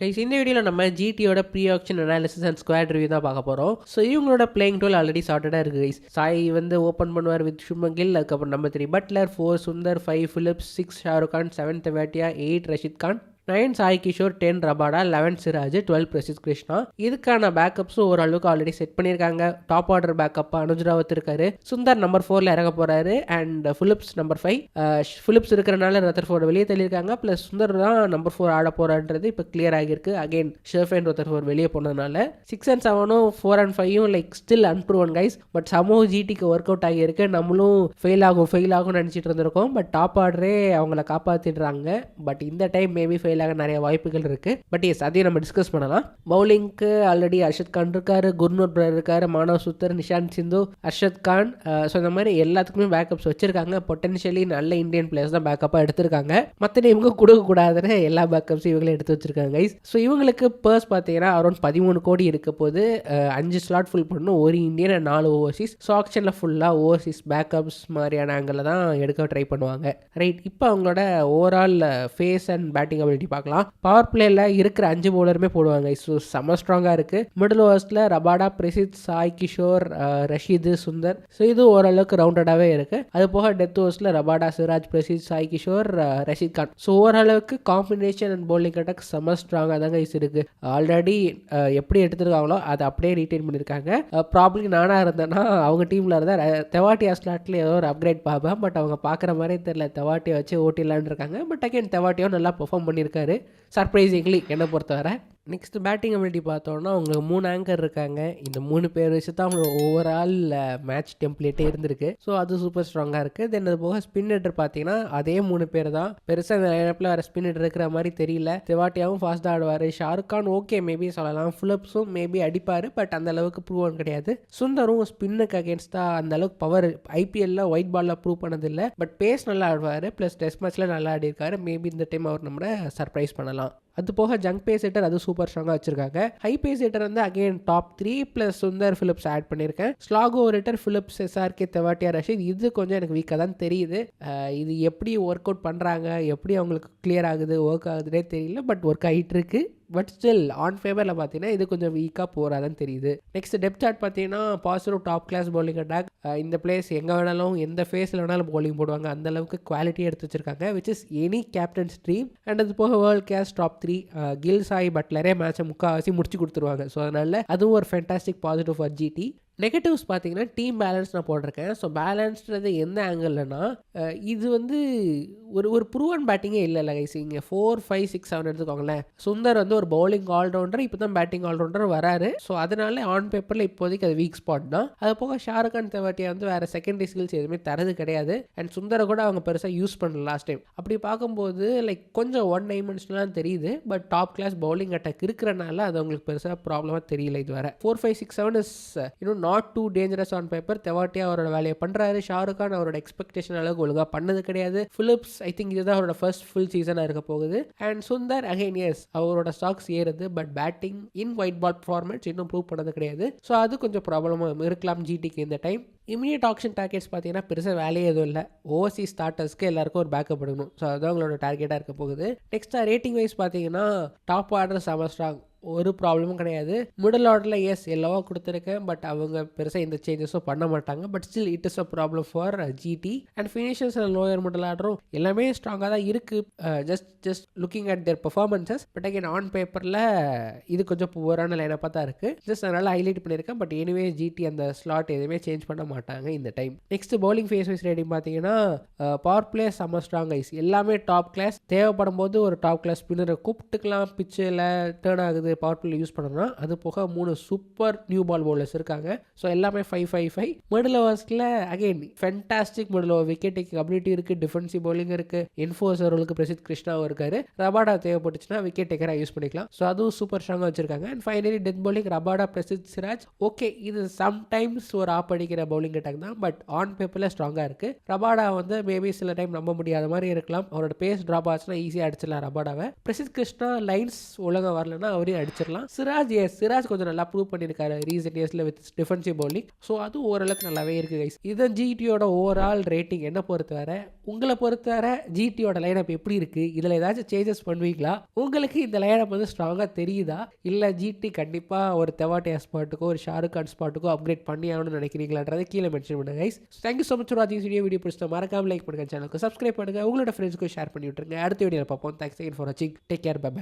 Guys இந்த வீடியோவில் நம்ம ஜிடியோட pre auction analysis and squad review தான் பார்க்க போகிறோம். ஸோ இவங்களோட பிளேயிங் டூல் ஆல்ரெடி சார்ட்டடாக இருக்குது கைஸ். சாய் வந்து ஓப்பன் பண்ணுவார் வித் சுப்மன் கில், அதுக்கப்புறம் number 3 Buttler, 4 Sundar, 5 Phillips, 6 Shahrukh Khan, 7 Tewatia, 8 Rashid Khan, 9 Sai Kishore, 10 Rabada, 11 Siraj, 12 Prasidh Krishna. இதுக்கான பேக்கப்ஸும் ஓரளவுக்கு ஆல்ரெடி செட் பண்ணியிருக்காங்க. Top order backup Anuj Rawat இருக்காரு. சுந்தர் நம்பர் 4ல இறங்க போறாரு அண்ட் ஃபிலிப்ஸ் நம்பர் 5. ஃபிலிப்ஸ் இருக்கிறனால ரதர்ஃபோர்டு வெளியே தள்ளியிருக்காங்க. பிளஸ் சுந்தர் தான் நம்பர் 4 ஆட போறான்றது இப்போ கிளியர் ஆகியிருக்கு. அகைன் ஷெர்ஃபேன் ரதர்ஃபோர்டு வெளியே போனதுனால 6 and 7ம் 4 and 5ம் like still unproven guys. But சமூக ஜிடிக்கு ஒர்க் அவுட் ஆகியிருக்கு. நம்மளும் ஃபெயில் ஆகும் நினச்சிட்டு இருந்திருக்கோம். பட் டாப் ஆர்டரே அவங்கள காப்பாற்றிடுறாங்க. பட் இந்த டைம் மேபி ஆக நிறைய வாய்ப்புகள் இருக்கு. பட் எஸ் அதையும் நம்ம டிஸ்கஸ் பண்ணலாம். பவுலிங்க்கு ஆல்ரெடி அர்ஷத் கான் இருக்காரு, குர்னூர் பிரதர் இருக்காரு, மானவ் சுத்தர், நிஷாந்த் சிந்து, அர்ஷத் கான். ஸோ இந்த மாதிரி எல்லாத்துக்குமே பேக்கப்ஸ் வச்சிருக்காங்க. பொட்டன்ஷியலி நல்ல இந்தியன் பிளேயர்ஸ் தான் பேக்கப்பாக எடுத்திருக்காங்க. மற்ற இவங்க கொடுக்கக்கூடாதுன்னு எல்லா பேக்கப்ஸும் இவங்களே எடுத்து வச்சிருக்காங்க கைஸ். ஸோ இவங்களுக்கு பர்ஸ் பார்த்தீங்கன்னா அரௌண்ட் 13 கோடி இருக்க போது 5 ஸ்லாட் ஃபுல் பண்ணணும், ஒரு இந்தியன் 4 ஓவர்சீஸ். ஸோ ஆக்ஷனில் ஃபுல்லாக ஓவர்சீஸ் பேக்கப்ஸ் மாதிரியான ஆங்கிளில் தான் எடுக்க ட்ரை பண்ணுவாங்க. ரைட், இப்போ அவங்களோட overall pace and batting ability பார்க்கலாம். பவர் பிளேல இருக்கிற 5 பவுலருமே போடுவாங்க. ஸோ செம ஸ்ட்ராங்காக இருக்கு. மிடில் ஓவர்ஸில் ரபாடா, பிரசித், சாய் கிஷோர், ரஷீது, சுந்தர். ஸோ இது ஓரளவுக்கு ரவுண்டடாகவே இருக்கு. அது போக டெத் ஓவர்ஸில் ரபாடா, சிராஜ், பிரசித், சாய் கிஷோர், ரஷீத் கான். ஸோ ஓரளவுக்கு காம்பினேஷன் அண்ட் பவுலிங் அட்டாக் செம ஸ்ட்ராங்காக தாங்க இருக்கு. ஆல்ரெடி எப்படி எடுத்துருக்காங்களோ அதை அப்படியே ரீட்டைன் பண்ணியிருக்காங்க. ப்ராப்ளம் நானாக இருந்தேன்னா அவங்க டீமில் இருந்தால் தெவாட்டியா ஸ்லாட்ல ஏதோ ஒரு அப்கிரேட் பார்ப்பேன். பட் அவங்க பார்க்குற மாதிரி தெரியல, தெவாட்டியை வச்சு ஓட்டிடலான்னு இருக்காங்க. பட் அகைன் தெவாட்டியும் நல்லா பெர்ஃபார்ம் பண்ணியிருக்காரு சர்ப்ரைசிங்லி என்னை பொறுத்தவரை. நெக்ஸ்ட் பேட்டிங் அபிலிட்டி பார்த்தோன்னா அவங்களுக்கு 3 ஆங்கர் இருக்காங்க. இந்த 3 பேர் வச்சு தான் அவங்களோட ஓவரால் மேட்ச் டெம்ப்ளேட்டே இருந்திருக்கு. ஸோ அது சூப்பர் ஸ்ட்ராங்காக இருக்குது. தென் அது போக ஸ்பின் ஹிட்டர் பார்த்தீங்கன்னா அதே 3 பேர் தான். பெருசாக இந்த லைனப்பில் வேறு ஸ்பின் ஹிட்டர் இருக்கிற மாதிரி தெரியல. தெவாட்டியாவும் ஃபாஸ்ட்டாக ஆடுவார். ஷாருக் கான் ஓகே மேபி சொல்லலாம். ஃபிலிப்ஸும் மேபி அடிப்பார். பட் அந்த அளவுக்கு ப்ரூவ் கிடையாது. சுந்தரும் ஸ்பின்னுக்கு அகேன்ஸ்டாக அந்த அளவுக்கு பவர் ஐபிஎல்ல ஒயிட் பாலில் ப்ரூவ் பண்ணதில்லை. பட் பேஸ் நல்லா ஆடுவார். ப்ளஸ் டெஸ்ட் மேட்ச்சில் நல்லா ஆடி இருக்காரு. மேபி இந்த டைம் அவர் நம்மளை சர்ப்ரைஸ் பண்ணலாம். அது போக ஜங்க் பேஸ் ஹிட்டர் அது சூப்பர் ஸ்ட்ராங்காக வச்சிருக்காங்க. ஹை பேஸ் ஹிட்டர் வந்து again top 3 plus Sundar, Phillips add பண்ணியிருக்கேன். Slog over hitter Phillips, SRK, Tewatia, Rashid. இது கொஞ்சம் எனக்கு வீக்காக தான் தெரியுது. இது எப்படி ஒர்க் அவுட் பண்ணுறாங்க, எப்படி அவங்களுக்கு கிளியர் ஆகுது, ஒர்க் ஆகுதுன்னே தெரியல. பட் ஒர்க் ஆகிட்டு இருக்கு. பட் ஸ்டில் ஆன் ஃபேவரில் பார்த்தீங்கன்னா இது கொஞ்சம் வீக்காக போகிறாதான் தெரியுது. நெக்ஸ்ட் டெப்த் சார்ட் பார்த்தீங்கன்னா positive top class bowling attack. இந்த பிளேஸ் எங்கே வேணாலும் எந்த ஃபேஸில் வேணாலும் பவுலிங் போடுவாங்க. அந்த அளவுக்கு குவாலிட்டி எடுத்து வச்சிருக்காங்க, which is any captain's dream. And அது போக world class top 3 Gill, Sai, பட்லரே மேட்சை முக்கால்வாசி முடிச்சு கொடுத்துருவாங்க. ஸோ அதனால அதுவும் ஒரு fantastic positive for GT. Negatives பார்த்தீங்கன்னா டீம் பேலன்ஸ் நான் போட்டிருக்கேன். ஸோ பேலன்ஸ்ன்றது எந்த ஆங்கிள்னா இது வந்து ஒரு ப்ரூவன் பேட்டிங்கே இல்லை கைஸ். இங்கே 4, 5, 6, 7 எடுத்துக்கோங்களேன். சுந்தர் வந்து ஒரு பவுலிங் ஆல்ரவுண்டர், இப்போ தான் பேட்டிங் ஆல்ரவுண்டர் வராரு. ஸோ அதனால ஆன் பேப்பரில் இப்போதைக்கு அது வீக் ஸ்பாட் தான். அது போக ஷாருக் கான், தெவாட்டியா வந்து வேறு செகண்டரி ஸ்கில்ஸ் எதுவுமே தரது கிடையாது. அண்ட் சுந்தரை கூட அவங்க பெருசாக யூஸ் பண்ணல லாஸ்ட் டைம். அப்படி பார்க்கும்போது லைக் கொஞ்சம் 1 டைமென்ஷனலாக தெரியுது. But top class bowling attack இருக்கிறனால அது அவங்களுக்கு பெருசாக ப்ராப்ளமாக தெரியல இது வர. 4, 5, 6, 7 இஸ் இன்னும் not too dangerous on paper. தெவாட்டியா அவரோட வேலையை பண்ணுறாரு. ஷாருக் கான் அவரோட எக்ஸ்பெக்டேஷன் அளவுக்கு ஒழுங்காக பண்ணது கிடையாது. ஃபிலிப்ஸ் ஐ திங்க் இதுதான் அவரோட ஃபர்ஸ்ட் ஃபுல் சீசனாக இருக்க போகுது. அண்ட் சுந்தர் அகைன் எஸ் அவரோட ஸ்டாக்ஸ் ஏறுது. But batting in white ball formats இன்னும் ப்ரூவ் பண்ணது கிடையாது. ஸோ அது கொஞ்சம் ப்ராப்ளமாக இருக்கலாம் ஜிடிக்கு இந்த டைம். இமீடியட் ஆக்ஷன் டார்கெட்ஸ் பார்த்தீங்கன்னா பெருசாக வேலையே எதுவும் இல்லை. ஓவர்சீஸ் ஸ்டார்டர்ஸ்க்கு எல்லாருக்கும் ஒரு பேக்கப் எடுக்கணும். ஸோ அதுதான் அவங்களோட டார்கெட்டாக இருக்க போகுது. நெக்ஸ்ட்டாக ரேட்டிங் வைஸ் பார்த்தீங்கன்னா டாப் ஆர்டர் செம ஸ்ட்ராங், ஒரு ப்ராப்ளமும் கிடையாது. மிடில் ஆர்டரில் எஸ் எல்லாவோ கொடுத்துருக்கேன். பட் அவங்க பெருசாக எந்த சேஞ்சஸும் பண்ண மாட்டாங்க. But still it is a problem for GT. And finishers and lower middle ஆர்டரும் எல்லாமே ஸ்ட்ராங்காக தான் இருக்குது. Just looking at their performances. But again on பேப்பரில் இது கொஞ்சம் புவரான லைனப்பாக தான் இருக்குது. ஜஸ்ட் அதனால் ஹைலைட் பண்ணியிருக்கேன். பட் எனிவே ஜிடி அந்த ஸ்லாட் எதுவுமே சேஞ்ச் பண்ண மாட்டாங்க இந்த time. Next bowling phase wise rating பார்த்தீங்கன்னா பவர் பிளே செம்ம ஸ்ட்ராங் ஐஸ். எல்லாமே டாப் கிளாஸ். தேவைப்படும் போது ஒரு டாப் கிளாஸ் ஸ்பின்னரை கூப்பிட்டுக்கலாம். பிச்சில் டேர்ன் ஆகுது பவர் பிளே யூஸ் பண்ணணும்னா. அது போக 3 சூப்பர் நியூ பால் பவுலர்ஸ் இருக்காங்க. ஸோ எல்லாமே 5-5-5. மிடில் ஓவர்ஸில் again fantastic middle over wicket taking ability இருக்குது. டிஃபென்சிவ் பவுலிங் இருக்குது. என்ஃபோர்ஸர் ரோலுக்கு பிரசித் கிருஷ்ணாவும் இருக்காரு. ரபாடா தேவைப்பட்டுச்சுன்னா விக்கெட் டேக்கராக யூஸ் பண்ணிக்கலாம். ஸோ அதுவும் சூப்பர் ஸ்ட்ராங்காக வச்சிருக்காங்க. And finally death bowling Rabada, Prasidh, Siraj. Okay இது சம்டைம்ஸ் ஒரு ஆப் அடிக்கிற பவுலிங் அட்டாக் தான். பட் ஆன் பேப்பரில் ஸ்ட்ராங்காக இருக்குது. ரபாடா வந்து மேபி சில டைம் நம்ப முடியாத மாதிரி இருக்கலாம். அவரோட பேஸ் ட்ராப் ஆச்சுன்னா ஈஸியாக அடிச்சிடலாம் ரபாடாவை. பிரசித் கிருஷ்ணா லைன்ஸ் ஒழுங்காக வரலன்னா அவரையும் அடிச்சிடலாம். சிராஜ் கொஞ்சம் நல்லா ப்ரூவ் பண்ணியிருக்காரு ரீசெண்ட் இயர்ஸில் வித் டிஃபென்சிவ் பவுலிங். ஸோ அது ஓரளவுக்கு நல்லாவே இருக்குது கைஸ். இதுதான் ஜிடியோட ஓவரால் ரேட்டிங். என்ன பொறுத்தவரை உங்களை பொறுத்தவரை ஜிடியோட லைனப் எப்படி இருக்குது, இதில் ஏதாச்சும் சேஞ்சஸ் பண்ணுவீங்களா? உங்களுக்கு இந்த லைனப் வந்து ஸ்ட்ராங்காக தெரியுதா, இல்லை ஜிடி கண்டிப்பாக ஒரு தெவாட்டியா ஸ்பாட்டுக்கோ ஒரு ஷாருக் கான் ஸ்பாட்டுக்கோ அப்கிரேட் பண்ணி ஆகணும்னு நினைக்கிறீங்களான்றதை கீழே மென்ஷன் பண்ணுங்க guys. Thank you so much for வாட்சிங் வீடியோ பிடிச்சா மறக்காம லைக் பண்ணுங்க, சேனலுக்கு சப்ஸ்கிரைப் பண்ணுங்க, உங்களோட ஃப்ரெண்ட்ஸ்க்கு ஷேர் பண்ணி விட்டுருங்க. அடுத்த வீடியோவில் பார்ப்போம். தேங்க்ஸ் அகைன் ஃபார் வாட்சிங். Take care. பை.